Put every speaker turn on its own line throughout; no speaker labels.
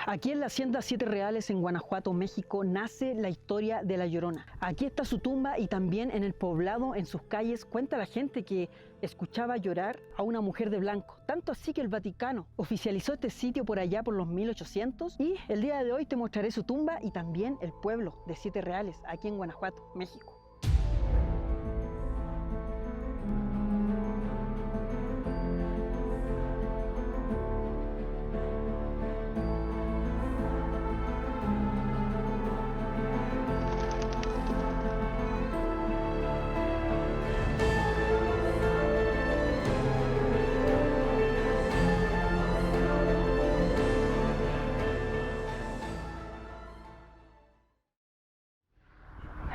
Aquí en la Hacienda Siete Reales en Guanajuato, México, nace la historia de La Llorona. Aquí está su tumba y también en el poblado, en sus calles, cuenta la gente que escuchaba llorar a una mujer de blanco. Tanto así que el Vaticano oficializó este sitio por allá por los 1800 y el día de hoy te mostraré su tumba y también el pueblo de Siete Reales, aquí en Guanajuato, México.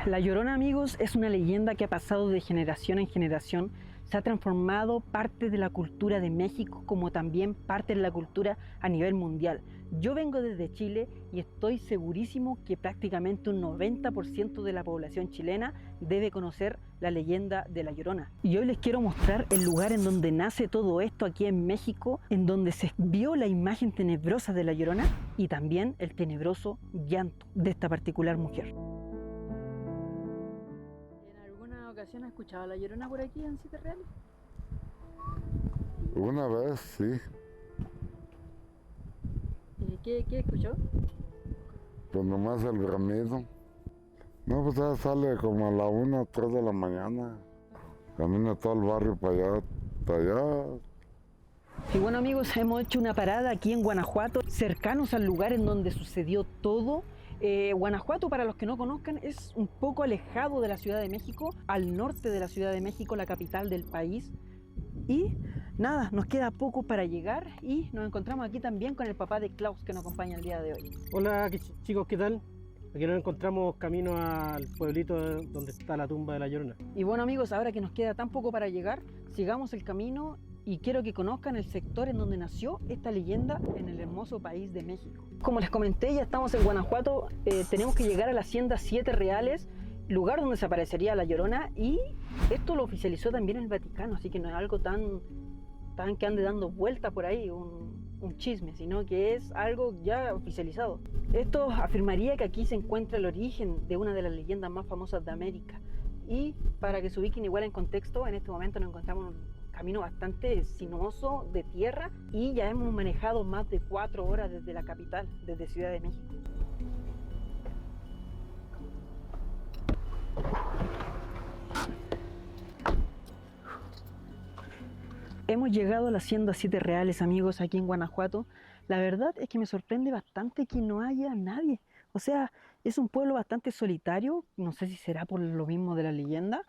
La Llorona, amigos, es una leyenda que ha pasado de generación en generación, se ha transformado parte de la cultura de México como también parte de la cultura a nivel mundial. Yo vengo desde Chile y estoy segurísimo que prácticamente un 90% de la población chilena debe conocer la leyenda de La Llorona. Y hoy les quiero mostrar el lugar en donde nace todo esto aquí en México, en donde se vio la imagen tenebrosa de La Llorona y también el tenebroso llanto de esta particular mujer. ¿Has escuchado La Llorona por aquí en Siete Reales?
Una vez, sí.
¿Qué escuchó?
Pues nomás el bramido. No, pues ya sale como a la 1 o 3 de la mañana. Camina todo el barrio para allá.
Y bueno, amigos, hemos hecho una parada aquí en Guanajuato, cercanos al lugar en donde sucedió todo. Guanajuato, para los que no conozcan, es un poco alejado de la Ciudad de México, al norte de la Ciudad de México, la capital del país. Y nada, nos queda poco para llegar y nos encontramos aquí también con el papá de Klaus que nos acompaña el día de hoy.
Hola chicos, ¿qué tal? Aquí nos encontramos camino al pueblito donde está la tumba de La Llorona.
Y bueno, amigos, ahora que nos queda tan poco para llegar, sigamos el camino y quiero que conozcan el sector en donde nació esta leyenda en el hermoso país de México. Como les comenté, ya estamos en Guanajuato, tenemos que llegar a la Hacienda Siete Reales, lugar donde se aparecería La Llorona, y esto lo oficializó también el Vaticano, así que no es algo tan que ande dando vuelta por ahí, un chisme, sino que es algo ya oficializado. Esto afirmaría que aquí se encuentra el origen de una de las leyendas más famosas de América. Y para que se ubiquen igual en contexto, en este momento nos encontramos en un camino bastante sinuoso de tierra y ya hemos manejado más de 4 horas desde la capital, desde Ciudad de México. Hemos llegado a la Hacienda Siete Reales, amigos, aquí en Guanajuato. La verdad es que me sorprende bastante que no haya nadie. O sea, es un pueblo bastante solitario, no sé si será por lo mismo de la leyenda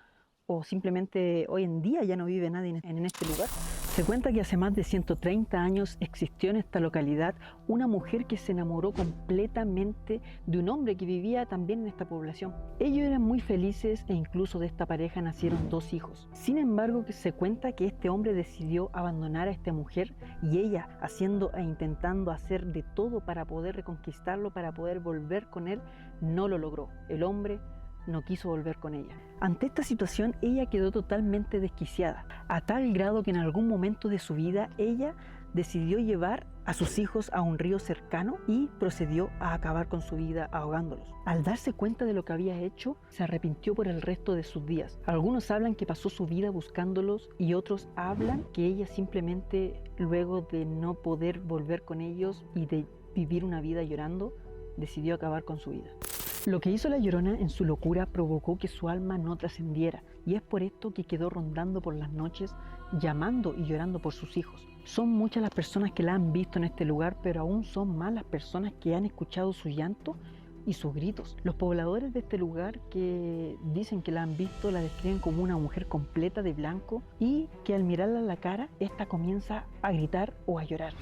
o simplemente hoy en día ya no vive nadie en este lugar. Se cuenta que hace más de 130 años existió en esta localidad una mujer que se enamoró completamente de un hombre que vivía también en esta población. Ellos eran muy felices e incluso de esta pareja nacieron 2 hijos. Sin embargo, se cuenta que este hombre decidió abandonar a esta mujer y ella, haciendo e intentando hacer de todo para poder reconquistarlo, para poder volver con él, no lo logró. El hombre no quiso volver con ella. Ante esta situación, ella quedó totalmente desquiciada, a tal grado que en algún momento de su vida ella decidió llevar a sus hijos a un río cercano y procedió a acabar con su vida ahogándolos. Al darse cuenta de lo que había hecho, se arrepintió por el resto de sus días. Algunos hablan que pasó su vida buscándolos y otros hablan que ella simplemente, luego de no poder volver con ellos y de vivir una vida llorando, decidió acabar con su vida. Lo que hizo La Llorona en su locura provocó que su alma no trascendiera y es por esto que quedó rondando por las noches llamando y llorando por sus hijos. Son muchas las personas que la han visto en este lugar, pero aún son más las personas que han escuchado su llanto y sus gritos. Los pobladores de este lugar que dicen que la han visto la describen como una mujer completa de blanco y que al mirarla a la cara, esta comienza a gritar o a llorar.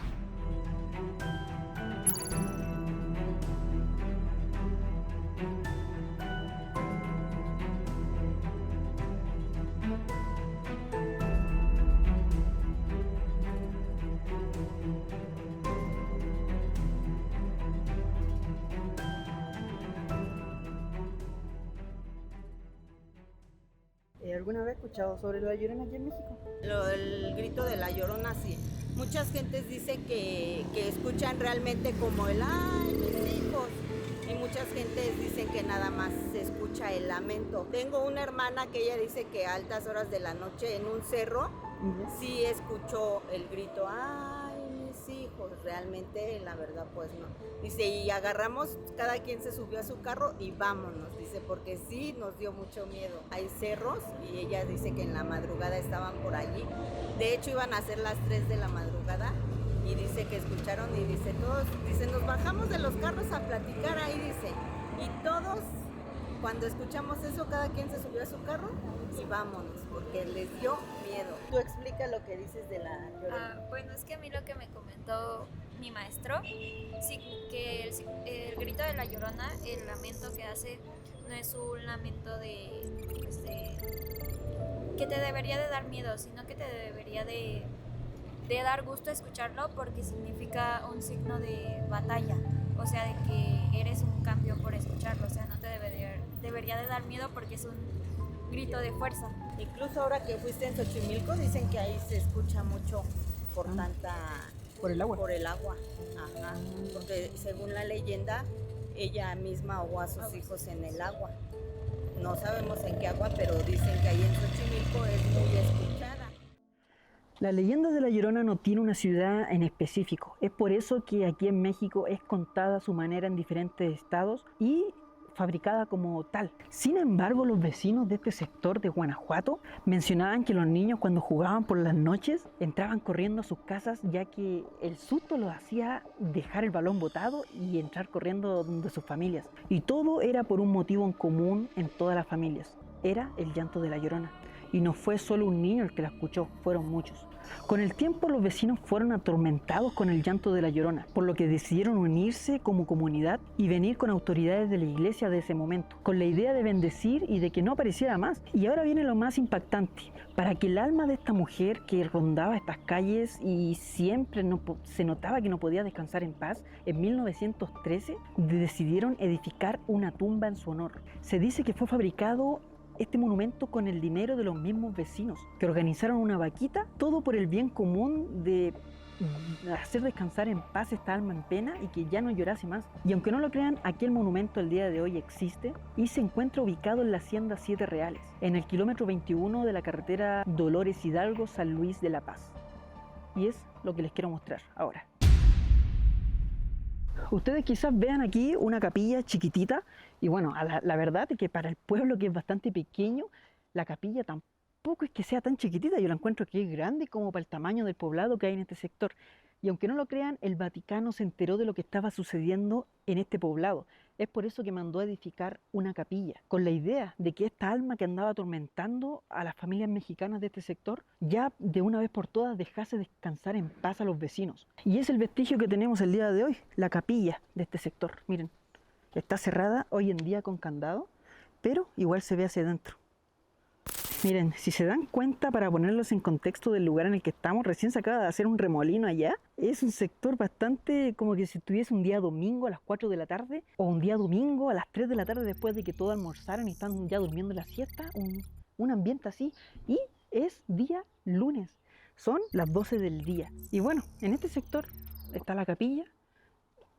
¿Alguna vez has escuchado sobre La Llorona aquí en México?
El grito de La Llorona, sí. Muchas gentes dicen que escuchan realmente como el ¡ay, mis hijos! Y muchas gentes dicen que nada más se escucha el lamento. Tengo una hermana que ella dice que a altas horas de la noche en un cerro sí escuchó el grito ¡ay, mis hijos! Realmente, la verdad, pues no. Dice, y agarramos, cada quien se subió a su carro y vámonos, dice, porque sí nos dio mucho miedo. Hay cerros y ella dice que en la madrugada estaban por allí. De hecho, iban a ser las 3 de la madrugada y dice que escucharon y dice, todos, dice, nos bajamos de los carros a platicar ahí, dice, y todos, cuando escuchamos eso, cada quien se subió a su carro y vámonos, porque les dio miedo. Tú explica lo que dices de la Llorona.
Bueno, es que a mí lo que me comentó mi maestro, sí, que el grito de la Llorona, el lamento que hace, no es un lamento que te debería de dar miedo, sino que te debería de dar gusto escucharlo, porque significa un signo de batalla, o sea, de que eres un campeón por escucharlo, o sea, no te debería de dar miedo porque es un grito de fuerza.
Incluso ahora que fuiste en Xochimilco, dicen que ahí se escucha mucho por
Por el agua.
Por el agua, ajá, porque según la leyenda, ella misma ahogó a sus hijos en el agua. No sabemos en qué agua, pero dicen que ahí en Xochimilco es muy escuchada.
La leyenda de La Llorona no tiene una ciudad en específico. Es por eso que aquí en México es contada a su manera en diferentes estados y fabricada como tal. Sin embargo, los vecinos de este sector de Guanajuato mencionaban que los niños, cuando jugaban por las noches, entraban corriendo a sus casas, ya que el susto los hacía dejar el balón botado y entrar corriendo donde sus familias. Y todo era por un motivo en común en todas las familias. Era el llanto de La Llorona. Y no fue solo un niño el que la escuchó, fueron muchos. Con el tiempo, los vecinos fueron atormentados con el llanto de La Llorona, por lo que decidieron unirse como comunidad y venir con autoridades de la iglesia de ese momento, con la idea de bendecir y de que no apareciera más. Y ahora viene lo más impactante: para que el alma de esta mujer que rondaba estas calles y siempre se notaba que no podía descansar en paz, en 1913 decidieron edificar una tumba en su honor. Se dice que fue fabricado este monumento con el dinero de los mismos vecinos, que organizaron una vaquita, todo por el bien común de hacer descansar en paz esta alma en pena y que ya no llorase más. Y aunque no lo crean, aquel monumento el día de hoy existe y se encuentra ubicado en la hacienda Siete Reales, en el kilómetro 21 de la carretera Dolores Hidalgo, San Luis de la Paz. Y es lo que les quiero mostrar ahora. Ustedes quizás vean aquí una capilla chiquitita y bueno, la verdad es que para el pueblo, que es bastante pequeño, la capilla tampoco es que sea tan chiquitita. Yo la encuentro que es grande como para el tamaño del poblado que hay en este sector. Y aunque no lo crean, el Vaticano se enteró de lo que estaba sucediendo en este poblado. Es por eso que mandó a edificar una capilla, con la idea de que esta alma que andaba atormentando a las familias mexicanas de este sector, ya de una vez por todas dejase descansar en paz a los vecinos. Y es el vestigio que tenemos el día de hoy, la capilla de este sector. Miren, está cerrada hoy en día con candado, pero igual se ve hacia adentro. Miren, si se dan cuenta, para ponerlos en contexto del lugar en el que estamos, recién se acaba de hacer un remolino allá. Es un sector bastante como que si estuviese un día domingo a las 4 de la tarde o un día domingo a las 3 de la tarde después de que todos almorzaran y están ya durmiendo la siesta, un ambiente así. Y es día lunes, son las 12 del día. Y bueno, en este sector está la capilla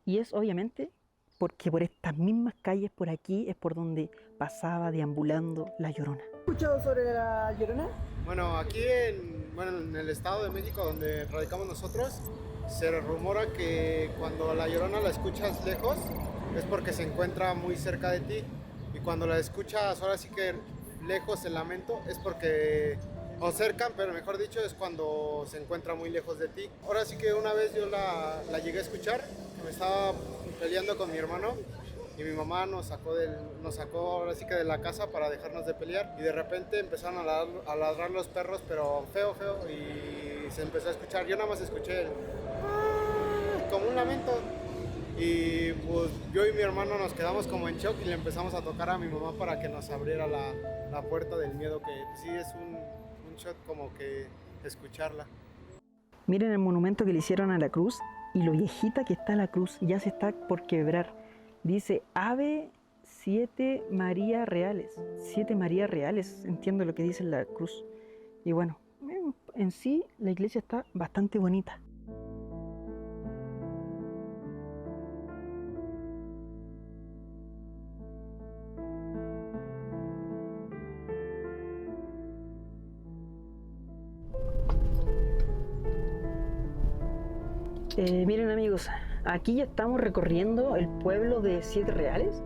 y es obviamente porque por estas mismas calles por aquí es por donde pasaba deambulando La Llorona. ¿Has escuchado sobre La Llorona?
Bueno, aquí en el Estado de México, donde radicamos nosotros, se rumora que cuando La Llorona la escuchas lejos es porque se encuentra muy cerca de ti, y cuando la escuchas ahora sí que lejos, el lamento, es porque, o cerca, pero mejor dicho, es cuando se encuentra muy lejos de ti. Ahora sí que una vez yo la llegué a escuchar, me estaba peleando con mi hermano y mi mamá nos sacó ahora sí que de la casa para dejarnos de pelear, y de repente empezaron a ladrar los perros, pero feo, y se empezó a escuchar, yo nada más escuché como un lamento, y pues yo y mi hermano nos quedamos como en shock y le empezamos a tocar a mi mamá para que nos abriera la puerta del miedo, que sí es un shock como que escucharla.
Miren el monumento que le hicieron a la cruz y lo viejita que está la cruz, ya se está por quebrar. Dice Ave Siete María Reales. 7 Marías Reales, entiendo lo que dice la cruz. Y bueno, en sí la iglesia está bastante bonita. Miren amigos, aquí ya estamos recorriendo el pueblo de Siete Reales,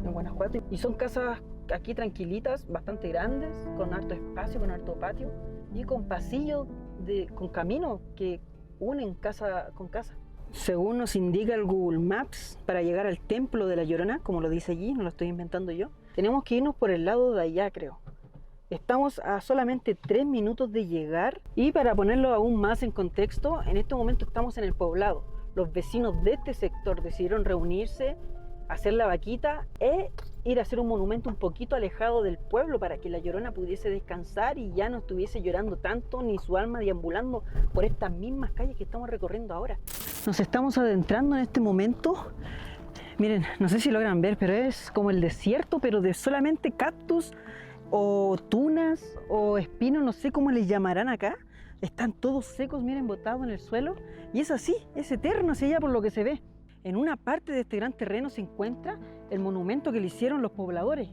en Guanajuato, y son casas aquí tranquilitas, bastante grandes, con harto espacio, con harto patio y con pasillos, con caminos que unen casa con casa. Según nos indica el Google Maps, para llegar al templo de la Llorona, como lo dice allí, no lo estoy inventando yo, tenemos que irnos por el lado de allá, creo. Estamos a solamente 3 minutos de llegar, y para ponerlo aún más en contexto, en este momento estamos en el poblado. Los vecinos de este sector decidieron reunirse, hacer la vaquita e ir a hacer un monumento un poquito alejado del pueblo para que la Llorona pudiese descansar y ya no estuviese llorando tanto, ni su alma deambulando por estas mismas calles que estamos recorriendo ahora. Nos estamos adentrando en este momento. Miren, no sé si logran ver, pero es como el desierto, pero de solamente cactus o tunas o espinos, no sé cómo les llamarán acá. Están todos secos, miren, botados en el suelo. Y es así, es eterno hacia allá por lo que se ve. En una parte de este gran terreno se encuentra el monumento que le hicieron los pobladores.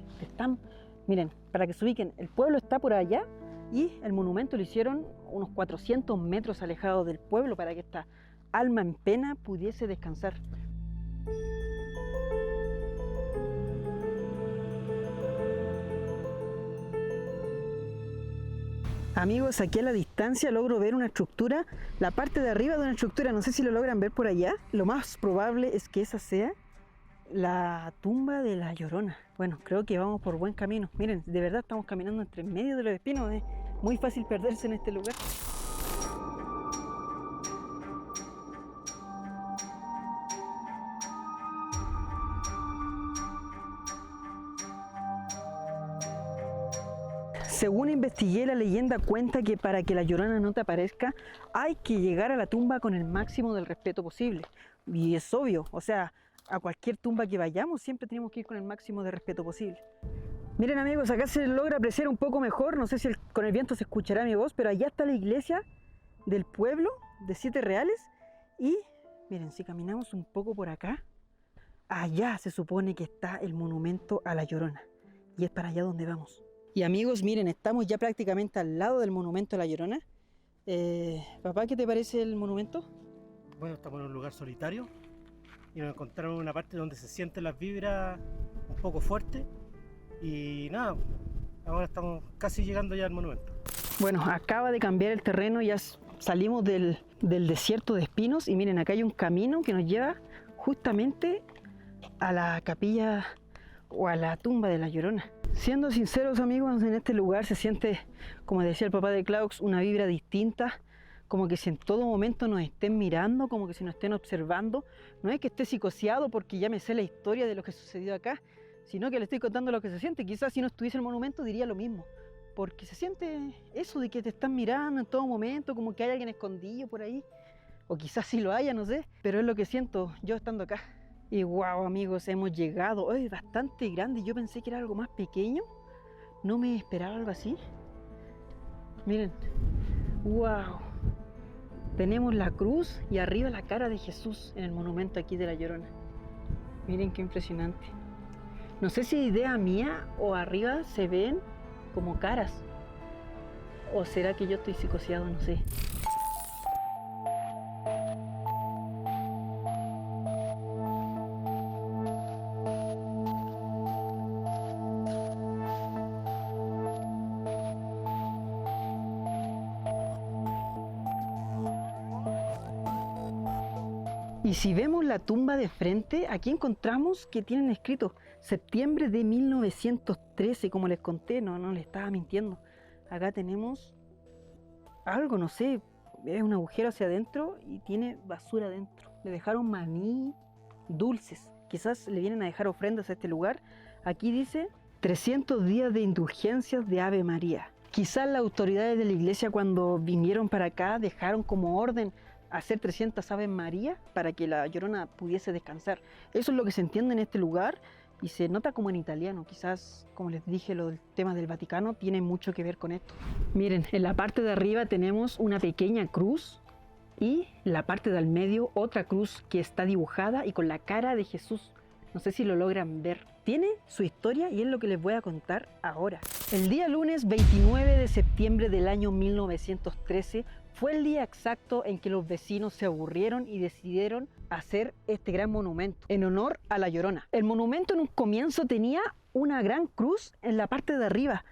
Miren, para que se ubiquen, el pueblo está por allá y el monumento lo hicieron unos 400 metros alejados del pueblo para que esta alma en pena pudiese descansar. Amigos, aquí a la distancia logro ver una estructura, la parte de arriba de una estructura, no sé si lo logran ver por allá. Lo más probable es que esa sea la tumba de la Llorona. Bueno, creo que vamos por buen camino. Miren, de verdad estamos caminando entre medio de los espinos, es muy fácil perderse en este lugar. Según investigué, la leyenda cuenta que para que la Llorona no te aparezca hay que llegar a la tumba con el máximo del respeto posible. Y es obvio, o sea, a cualquier tumba que vayamos siempre tenemos que ir con el máximo de respeto posible. Miren amigos, acá se logra apreciar un poco mejor, no sé si con el viento se escuchará mi voz, pero allá está la iglesia del pueblo de Siete Reales. Y miren, si caminamos un poco por acá, allá se supone que está el monumento a la Llorona. Y es para allá donde vamos. Y amigos, miren, estamos ya prácticamente al lado del monumento a la Llorona. Papá, ¿qué te parece el monumento?
Bueno, estamos en un lugar solitario y nos encontramos en una parte donde se sienten las vibras un poco fuertes. Y nada, ahora estamos casi llegando ya al monumento.
Bueno, acaba de cambiar el terreno, ya salimos del desierto de espinos y miren, acá hay un camino que nos lleva justamente a la capilla o a la tumba de la Llorona. Siendo sinceros amigos, en este lugar se siente, como decía el papá de Klaus, una vibra distinta, como que si en todo momento nos estén mirando, como que si nos estén observando. No es que esté psicoseado porque ya me sé la historia de lo que sucedió acá, sino que le estoy contando lo que se siente. Quizás si no estuviese el monumento diría lo mismo, porque se siente eso de que te están mirando en todo momento, como que hay alguien escondido por ahí, o quizás sí lo haya, no sé, pero es lo que siento yo estando acá. Y wow amigos, hemos llegado, es bastante grande, yo pensé que era algo más pequeño, no me esperaba algo así. Miren, wow, tenemos la cruz y arriba la cara de Jesús en el monumento aquí de la Llorona. Miren qué impresionante. No sé si es idea mía o arriba se ven como caras, o será que yo estoy psicoseado, no sé. Y si vemos la tumba de frente, aquí encontramos que tienen escrito septiembre de 1913, como les conté, no les estaba mintiendo. Acá tenemos algo, no sé, es un agujero hacia adentro y tiene basura adentro. Le dejaron maní, dulces, quizás le vienen a dejar ofrendas a este lugar. Aquí dice 300 días de indulgencias de Ave María. Quizás las autoridades de la iglesia cuando vinieron para acá dejaron como orden hacer 300 Ave María para que la Llorona pudiese descansar. Eso es lo que se entiende en este lugar y se nota como en italiano. Quizás, como les dije, lo del tema del Vaticano tiene mucho que ver con esto. Miren, en la parte de arriba tenemos una pequeña cruz y en la parte del medio otra cruz que está dibujada y con la cara de Jesús. No sé si lo logran ver. Tiene su historia y es lo que les voy a contar ahora. El día lunes 29 de septiembre del año 1913, fue el día exacto en que los vecinos se aburrieron y decidieron hacer este gran monumento en honor a La Llorona. El monumento en un comienzo tenía una gran cruz en la parte de arriba,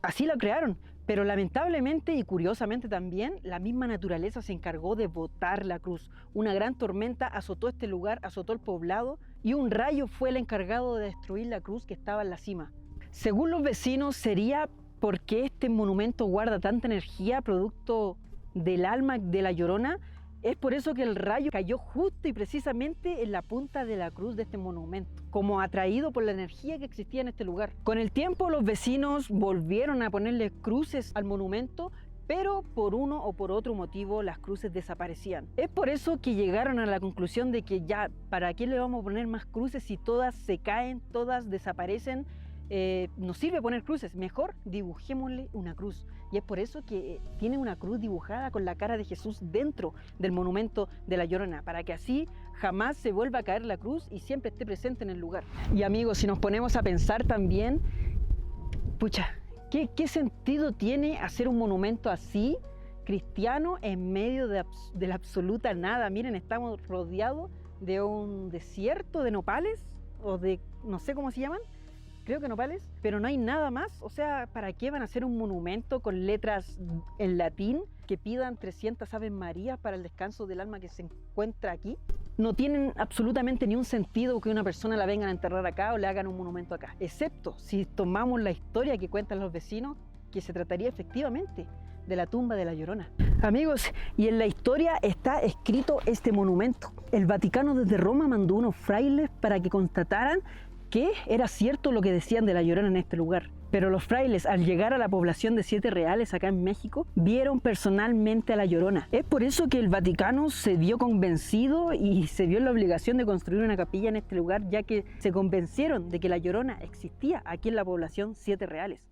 así la crearon, pero lamentablemente y curiosamente también la misma naturaleza se encargó de botar la cruz. Una gran tormenta azotó este lugar, azotó el poblado y un rayo fue el encargado de destruir la cruz que estaba en la cima. Según los vecinos sería porque este monumento guarda tanta energía producto del alma de La Llorona. Es por eso que el rayo cayó justo y precisamente en la punta de la cruz de este monumento, como atraído por la energía que existía en este lugar. Con el tiempo los vecinos volvieron a ponerle cruces al monumento, pero por uno o por otro motivo las cruces desaparecían. Es por eso que llegaron a la conclusión de que ya, ¿para qué le vamos a poner más cruces si todas se caen, todas desaparecen? Nos sirve poner cruces, mejor dibujémosle una cruz. Y es por eso que tiene una cruz dibujada con la cara de Jesús dentro del monumento de La Llorona, para que así jamás se vuelva a caer la cruz y siempre esté presente en el lugar. Y amigos, si nos ponemos a pensar también, pucha, ¿qué sentido tiene hacer un monumento así, cristiano, en medio de la absoluta nada? Miren, estamos rodeados de un desierto de nopales, o de, no sé cómo se llaman, creo que nopales, pero no hay nada más. O sea, ¿para qué van a hacer un monumento con letras en latín que pidan 300 Aves Marías para el descanso del alma que se encuentra aquí? No tienen absolutamente ni un sentido que una persona la vengan a enterrar acá o le hagan un monumento acá, excepto si tomamos la historia que cuentan los vecinos, que se trataría efectivamente de la tumba de La Llorona. Amigos, y en la historia está escrito este monumento. El Vaticano desde Roma mandó unos frailes para que constataran que era cierto lo que decían de La Llorona en este lugar. Pero los frailes, al llegar a la población de Siete Reales acá en México, vieron personalmente a La Llorona. Es por eso que el Vaticano se vio convencido y se vio en la obligación de construir una capilla en este lugar, ya que se convencieron de que La Llorona existía aquí en la población Siete Reales.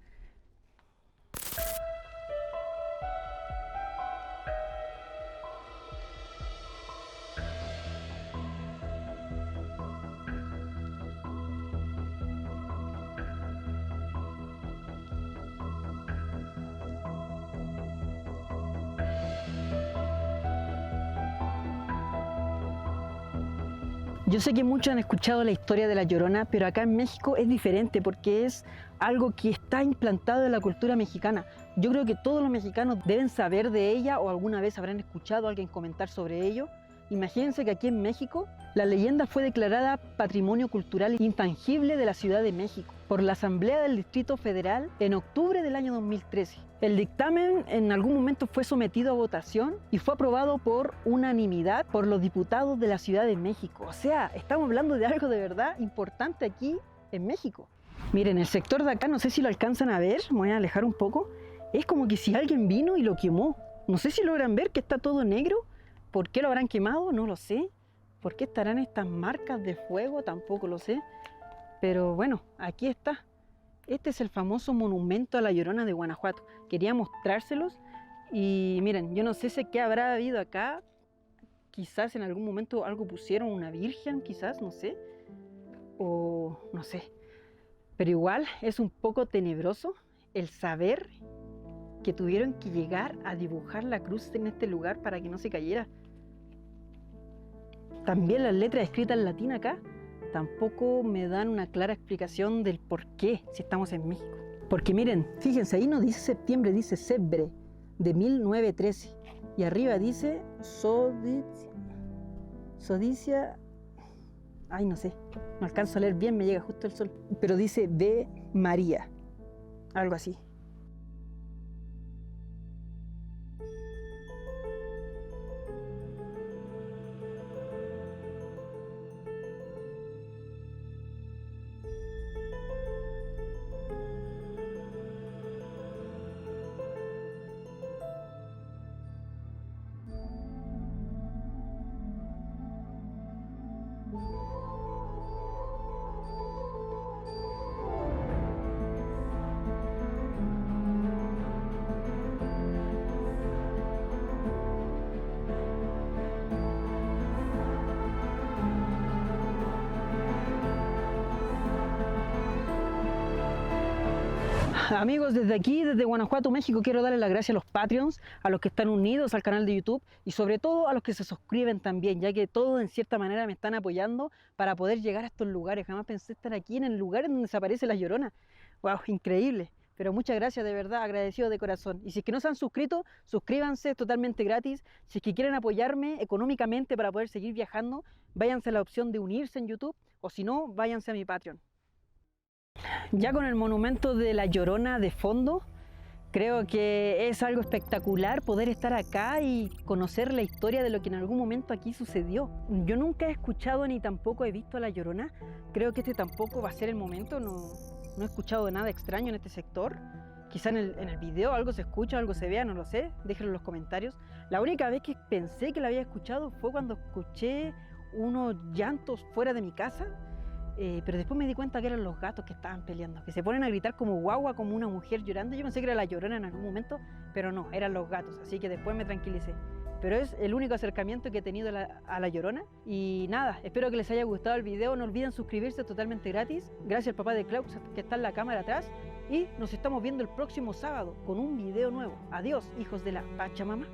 Yo sé que muchos han escuchado la historia de La Llorona, pero acá en México es diferente porque es algo que está implantado en la cultura mexicana. Yo creo que todos los mexicanos deben saber de ella o alguna vez habrán escuchado a alguien comentar sobre ello. Imagínense que aquí en México la leyenda fue declarada Patrimonio Cultural Intangible de la Ciudad de México por la Asamblea del Distrito Federal en octubre del año 2013. El dictamen en algún momento fue sometido a votación y fue aprobado por unanimidad por los diputados de la Ciudad de México. O sea, estamos hablando de algo de verdad importante aquí en México. Miren, el sector de acá, no sé si lo alcanzan a ver, me voy a alejar un poco. Es como que si alguien vino y lo quemó. No sé si logran ver que está todo negro. ¿Por qué lo habrán quemado? No lo sé. ¿Por qué estarán estas marcas de fuego? Tampoco lo sé. Pero bueno, aquí está. Este es el famoso monumento a La Llorona de Guanajuato. Quería mostrárselos y miren, yo no sé si qué habrá habido acá. Quizás en algún momento algo pusieron, una virgen, quizás, no sé. O no sé. Pero igual es un poco tenebroso el saber que tuvieron que llegar a dibujar la cruz en este lugar para que no se cayera. También las letras escritas en latín acá tampoco me dan una clara explicación del por qué, si estamos en México. Porque miren, fíjense, ahí no dice septiembre, dice Sebre, de 1913. Y arriba dice Sodicia, ay no sé, no alcanzo a leer bien, me llega justo el sol. Pero dice de María, algo así. Amigos, desde aquí, desde Guanajuato, México, quiero darle las gracias a los Patreons, a los que están unidos al canal de YouTube y sobre todo a los que se suscriben también, ya que todos en cierta manera me están apoyando para poder llegar a estos lugares. Jamás pensé estar aquí en el lugar en donde se aparece La Llorona. ¡Wow! Increíble. Pero muchas gracias, de verdad, agradecido de corazón. Y si es que no se han suscrito, suscríbanse, es totalmente gratis. Si es que quieren apoyarme económicamente para poder seguir viajando, váyanse a la opción de unirse en YouTube o si no, váyanse a mi Patreon. Ya con el monumento de La Llorona de fondo, creo que es algo espectacular poder estar acá y conocer la historia de lo que en algún momento aquí sucedió. Yo nunca he escuchado ni tampoco he visto a La Llorona. Creo que este tampoco va a ser el momento, no he escuchado nada extraño en este sector. Quizá en el video algo se escucha, algo se vea, no lo sé, déjenlo en los comentarios. La única vez que pensé que la había escuchado fue cuando escuché unos llantos fuera de mi casa. Pero después me di cuenta que eran los gatos que estaban peleando, que se ponen a gritar como guagua, como una mujer llorando. Yo pensé que era La Llorona en algún momento, pero no, eran los gatos, así que después me tranquilicé. Pero es el único acercamiento que he tenido a La Llorona. Y nada, espero que les haya gustado el video, no olviden suscribirse, totalmente gratis. Gracias al papá de Klaus que está en la cámara atrás. Y nos estamos viendo el próximo sábado con un video nuevo. Adiós, hijos de la Pachamama.